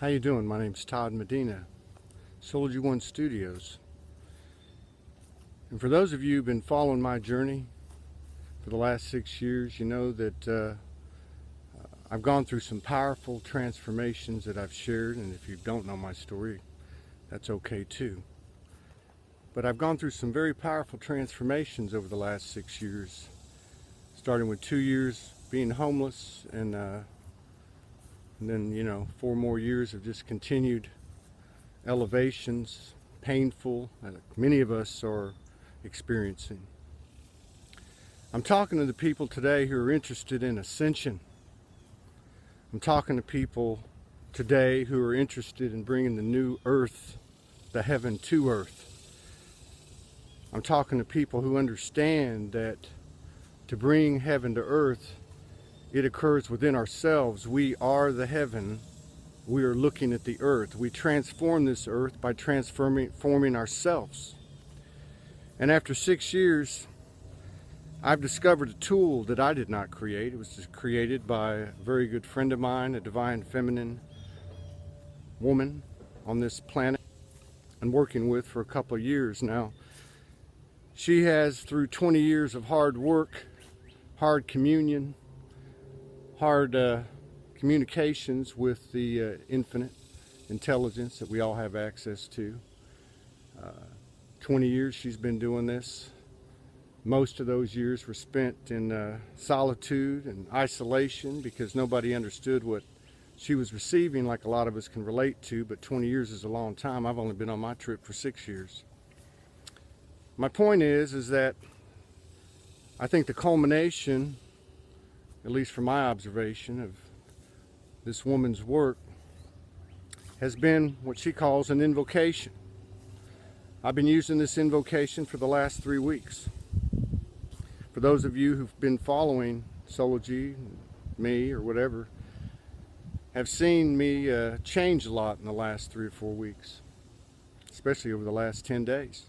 How you doing? My name's Todd Medina, Soul One Studios. And for those of you who've been following my journey for the last 6 years, you know that I've gone through some powerful transformations that I've shared, and if you don't know my story, that's okay too. But I've gone through some very powerful transformations over the last 6 years, starting with 2 years being homeless, and then 4 more years of just continued elevations, painful, that many of us are experiencing. I'm talking to the people today who are interested in ascension. I'm talking to people today who are interested in bringing the new earth, the heaven to earth. I'm talking to people who understand that to bring heaven to earth, it occurs within ourselves. We are the heaven. We are looking at the earth. We transform this earth by transforming ourselves. And after 6 years, I've discovered a tool that I did not create. It was just created by a very good friend of mine, a divine feminine woman on this planet, and working with for a couple of years now. She has, through 20 years of hard work, hard communion, hard communications with the infinite intelligence that we all have access to. 20 years she's been doing this. Most of those years were spent in solitude and isolation because nobody understood what she was receiving, like a lot of us can relate to, but 20 years is a long time. I've only been on my trip for 6 years. My point is that I think the culmination, at least from my observation of this woman's work, has been what she calls an invocation. I've been using this invocation for the last 3 weeks. For those of you who've been following Soul-G, me, or whatever, have seen me change a lot in the last 3 or 4 weeks, especially over the last 10 days.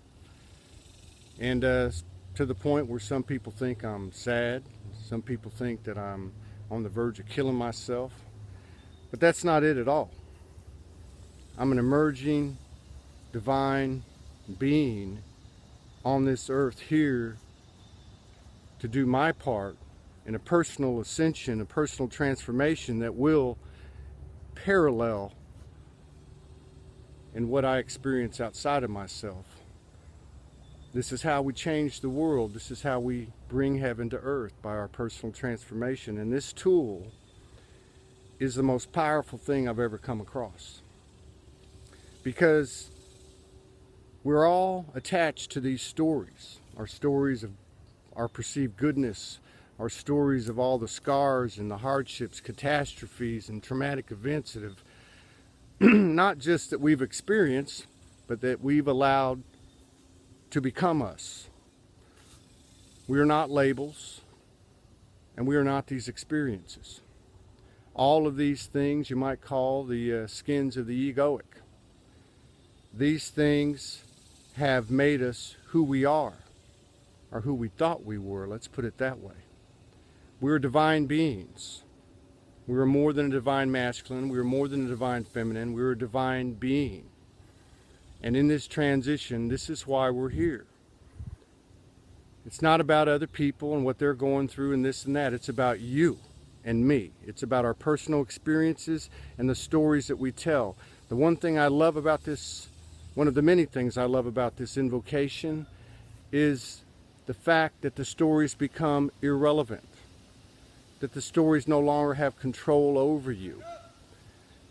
And to the point where some people think I'm sad, some people think that I'm on the verge of killing myself, but that's not it at all. I'm an emerging divine being on this earth here to do my part in a personal ascension, a personal transformation that will parallel in what I experience outside of myself. This is how we change the world. This is how we bring heaven to earth, by our personal transformation. And this tool is the most powerful thing I've ever come across. Because we're all attached to these stories. Our stories of our perceived goodness, our stories of all the scars and the hardships, catastrophes, and traumatic events that have not just that we've experienced, but that we've allowed to become us. We are not labels, and we are not these experiences. All of these things you might call the skins of the egoic. These things have made us who we are, or who we thought we were. Let's put it that way. We're divine beings. We are more than a divine masculine. We are more than a divine feminine. We're a divine being. And in this transition, this is why we're here. It's not about other people and what they're going through and this and that. It's about you and me. It's about our personal experiences and the stories that we tell. The one thing I love about this, one of the many things I love about this invocation, is the fact that the stories become irrelevant. That the stories no longer have control over you.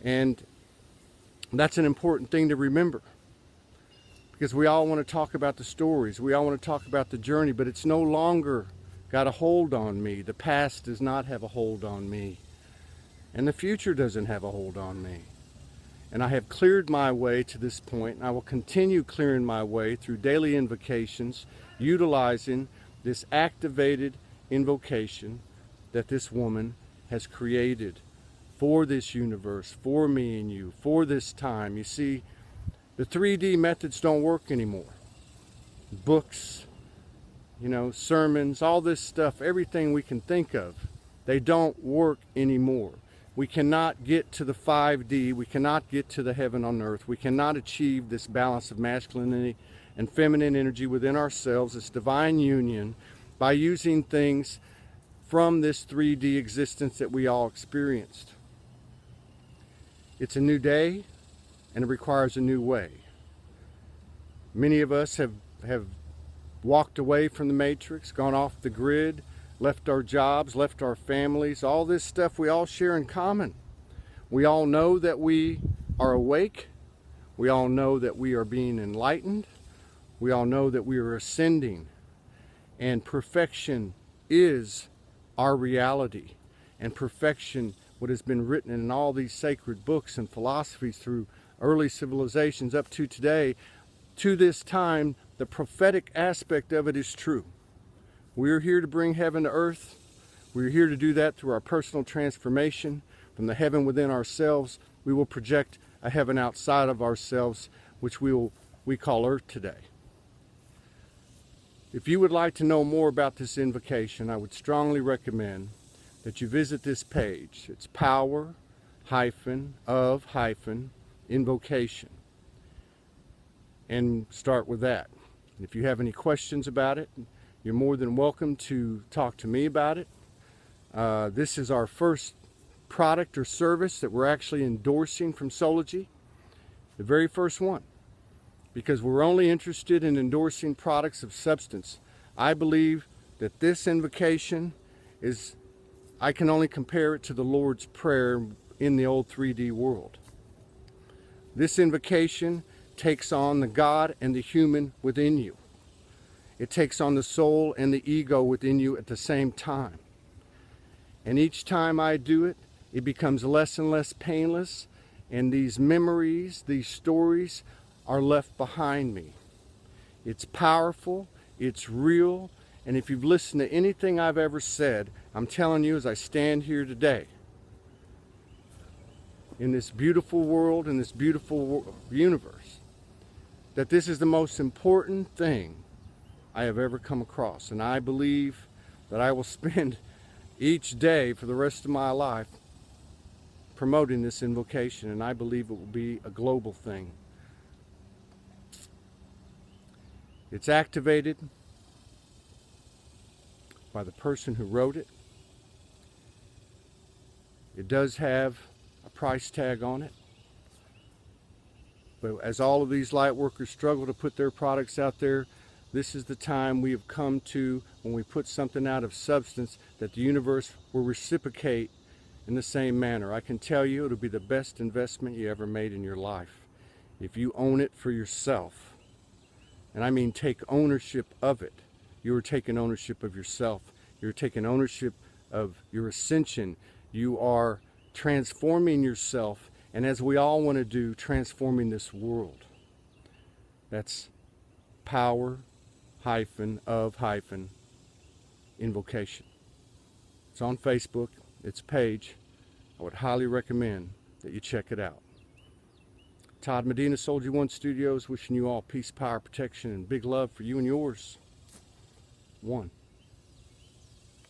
And that's an important thing to remember. Because we all want to talk about the stories, we all want to talk about the journey, but it's no longer got a hold on me. The past does not have a hold on me. And the future doesn't have a hold on me. And I have cleared my way to this point, and I will continue clearing my way through daily invocations, utilizing this activated invocation that this woman has created for this universe, for me and you, for this time. You see, the 3D methods don't work anymore. Books, sermons, all this stuff, everything we can think of, they don't work anymore. We cannot get to the 5D. We cannot get to the heaven on earth. We cannot achieve this balance of masculinity and feminine energy within ourselves, this divine union, by using things from this 3D existence that we all experienced. It's a new day, and it requires a new way. Many of us have walked away from the matrix, gone off the grid, left our jobs, left our families, all this stuff we all share in common. We all know that we are awake. We all know that we are being enlightened. We all know that we are ascending. And perfection is our reality. And perfection, what has been written in all these sacred books and philosophies through early civilizations up to today, to this time, the prophetic aspect of it is true. We're here to bring heaven to earth. We're here to do that through our personal transformation. From the heaven within ourselves, we will project a heaven outside of ourselves, which we call earth today. If you would like to know more about this invocation, I would strongly recommend that you visit this page. It's Power of Invocation. And start with that. If you have any questions about it, you're more than welcome to talk to me about it. This is our first product or service that we're actually endorsing from Sology, the very first one, because we're only interested in endorsing products of substance. I believe that this invocation is, I can only compare it to the Lord's Prayer in the old 3D world. This invocation takes on the God and the human within you. It takes on the soul and the ego within you at the same time. And each time I do it, it becomes less and less painless, and these memories, these stories are left behind me. It's powerful, it's real, and if you've listened to anything I've ever said, I'm telling you as I stand here today, in this beautiful world, in this beautiful universe, that this is the most important thing I have ever come across. And I believe that I will spend each day for the rest of my life promoting this invocation, and I believe it will be a global thing. It's activated by the person who wrote it. It does have a price tag on it. But as all of these light workers struggle to put their products out there, this is the time we have come to, when we put something out of substance, that the universe will reciprocate in the same manner. I can tell you it'll be the best investment you ever made in your life. If you own it for yourself, and I mean take ownership of it, you are taking ownership of yourself. You're taking ownership of your ascension. You are transforming yourself, and as we all want to do, transforming this world. That's Power of Invocation. It's on Facebook. It's a page. I would highly recommend that you check it out. Todd Medina, Sology One Studios, wishing you all peace, power, protection, and big love for you and yours. One.